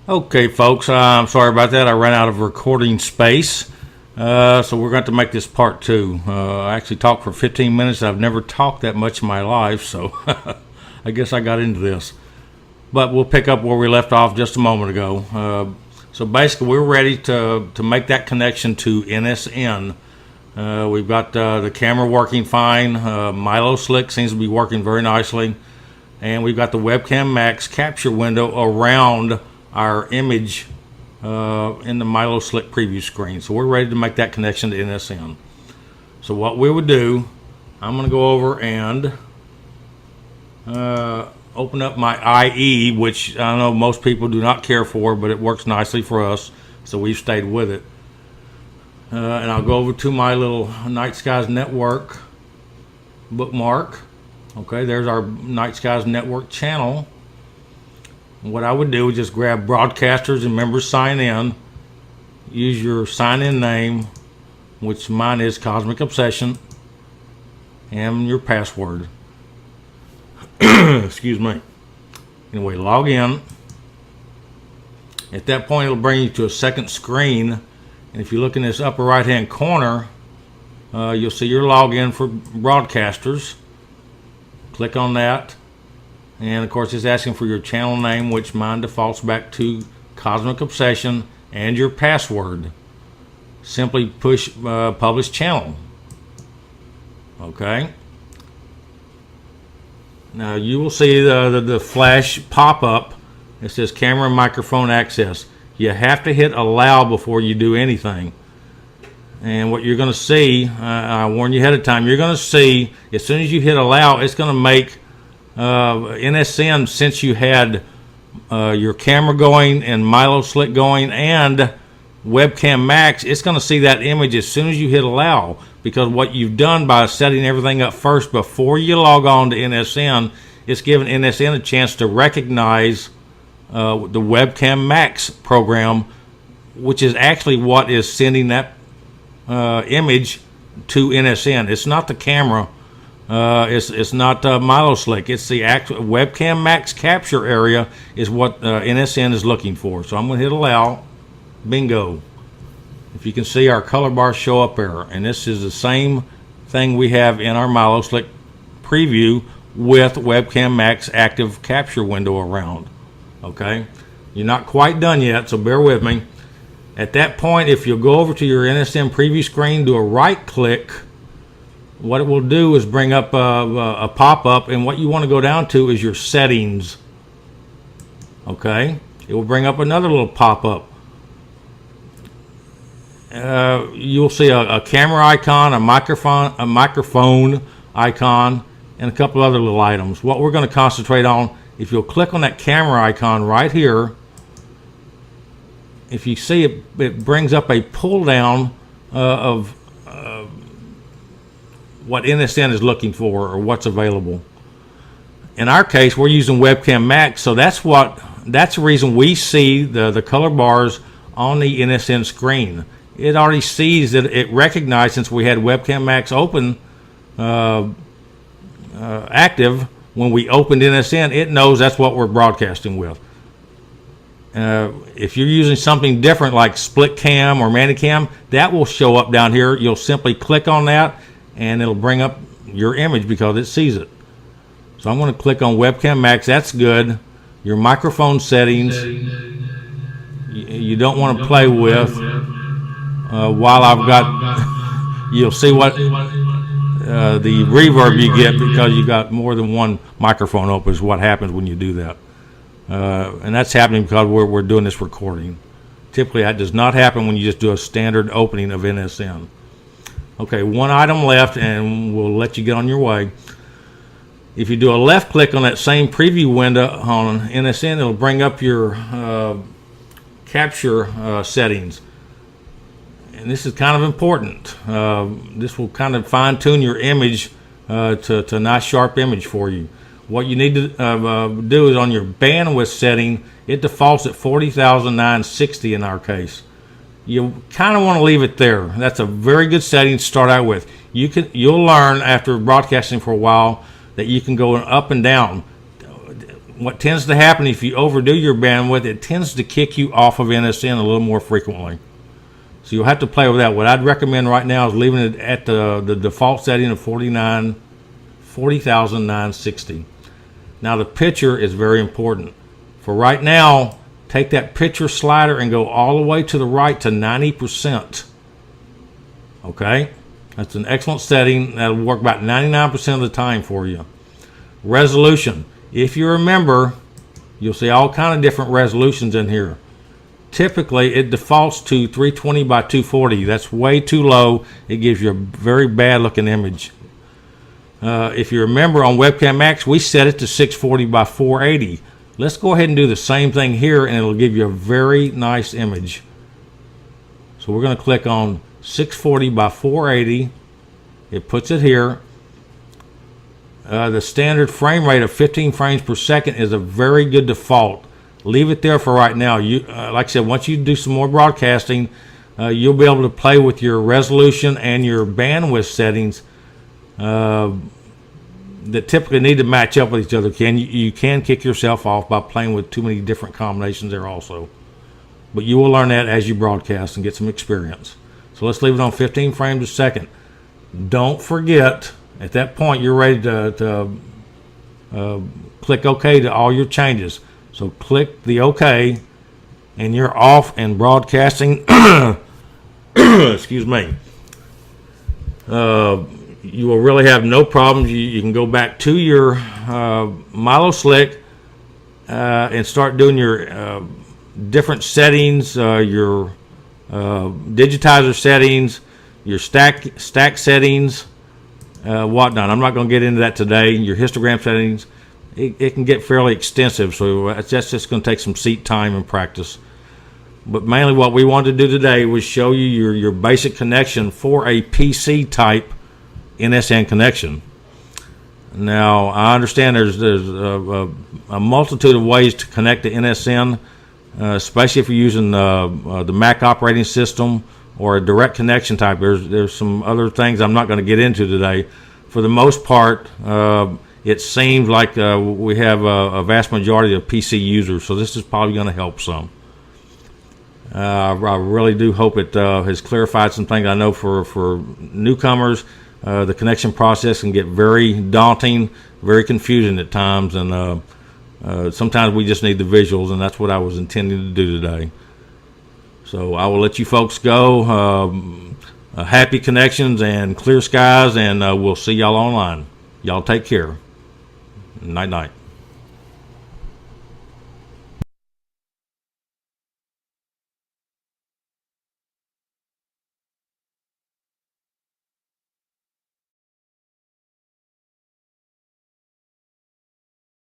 Okay, folks, I'm sorry about that. I ran out of recording space, so we're going to make this part two. I actually talked for 15 minutes. I've never talked that much in my life, so I guess I got into this. But we'll pick up where we left off just a moment ago. So basically, we're ready to make that connection to NSN. We've got the camera working fine. Milo Slick seems to be working very nicely. And we've got the Webcam Max capture window around our image in the Milo Slick preview screen. So we're ready to make that connection to NSN. So what we would do, I'm going to go over and open up my IE, which I know most people do not care for, but it works nicely for us, so we've stayed with it. And I'll go over to my little Night Skies Network bookmark. Okay, there's our Night Skies Network channel. What I would do is just grab broadcasters and members sign in. Use your sign in name, which mine is Cosmic Obsession, and your password. Excuse me. Anyway, log in. At that point, it'll bring you to a second screen. And if you look in this upper right hand corner, you'll see your login for broadcasters. Click on that. And of course, it's asking for your channel name, which mine defaults back to Cosmic Obsession, and your password. Simply push publish channel. Okay. Now you will see the flash pop up. It says camera and microphone access. You have to hit allow before you do anything. And what you're going to see, I warn you ahead of time, you're going to see as soon as you hit allow, it's going to make NSN, since you had your camera going and Milo Slick going and Webcam Max, it's going to see that image as soon as you hit allow, because what you've done by setting everything up first before you log on to NSN, it's given NSN a chance to recognize the Webcam Max program, which is actually what is sending that image to NSN. It's not the camera. It's not Milo Slick. It's the actual Webcam Max capture area is what NSN is looking for. So I'm going to hit allow. Bingo. If you can see, our color bars show up there. And this is the same thing we have in our Milo Slick preview with Webcam Max active capture window around. Okay? You're not quite done yet, so bear with me. At that point, if you'll go over to your NSN preview screen, do a right click. What it will do is bring up a pop-up, and what you want to go down to is your settings. Okay? It will bring up another little pop-up. You'll see a camera icon, a microphone icon, and a couple other little items. What we're going to concentrate on, if you'll click on that camera icon right here, if you see it, it brings up a pull-down of what NSN is looking for or what's available. In our case, we're using Webcam Max, so that's the reason we see the color bars on the NSN screen. It already sees that it recognized, since we had Webcam Max open active when we opened NSN, it knows that's what we're broadcasting with. If you're using something different like Split Cam or Mallincam, that will show up down here. You'll simply click on that and it'll bring up your image because it sees it. So I'm going to click on Webcam Max. That's good. Your microphone settings you don't want to play with while I've got you'll see what the reverb you get because you got more than one microphone open is what happens when you do that. And that's happening because we're doing this recording. Typically that does not happen when you just do a standard opening of NSN. Okay, one item left and we'll let you get on your way. If you do a left click on that same preview window on NSN, it'll bring up your capture settings. And this is kind of important. This will kind of fine tune your image to a nice sharp image for you. What you need to do is on your bandwidth setting, it defaults at 40,960 in our case. You kind of want to leave it there. That's a very good setting to start out with. You'll learn after broadcasting for a while that you can go up and down. what tends to happen if you overdo your bandwidth, it tends to kick you off of NSN a little more frequently. So you'll have to play with that. What I'd recommend right now is leaving it at the default setting of 40,960. Now the picture is very important. For right now, take that picture slider and go all the way to the right to 90%. Okay? That's an excellent setting. That'll work about 99% of the time for you. Resolution. If you remember, you'll see all kind of different resolutions in here. Typically, it defaults to 320 by 240. That's way too low. It gives you a very bad looking image. If you remember on Webcam Max, we set it to 640 by 480. Let's go ahead and do the same thing here, and it'll give you a very nice image. So we're going to click on 640 by 480. It puts it here. The standard frame rate of 15 frames per second is a very good default. Leave it there for right now. Like I said, once you do some more broadcasting, you'll be able to play with your resolution and your bandwidth settings that typically need to match up with each other. You can kick yourself off by playing with too many different combinations there also. But you will learn that as you broadcast and get some experience. So let's leave it on 15 frames a second. Don't forget, at that point, you're ready to click OK to all your changes. So click the OK, and you're off and broadcasting. Excuse me. You will really have no problems. You can go back to your Milo Slick and start doing your different settings, your digitizer settings, your stack settings, whatnot. I'm not going to get into that today. Your histogram settings. It can get fairly extensive, so that's just going to take some seat time and practice. But mainly what we wanted to do today was show you your basic connection for a PC type NSN connection. Now, I understand there's a multitude of ways to connect to NSN, especially if you're using the Mac operating system or a direct connection type. There's some other things I'm not going to get into today. For the most part, it seems like we have a vast majority of PC users, so this is probably going to help some. I really do hope it has clarified some things. I know for newcomers, the connection process can get very daunting, very confusing at times, and sometimes we just need the visuals, and that's what I was intending to do today. So I will let you folks go. Happy connections and clear skies, and we'll see y'all online. Y'all take care. Night night.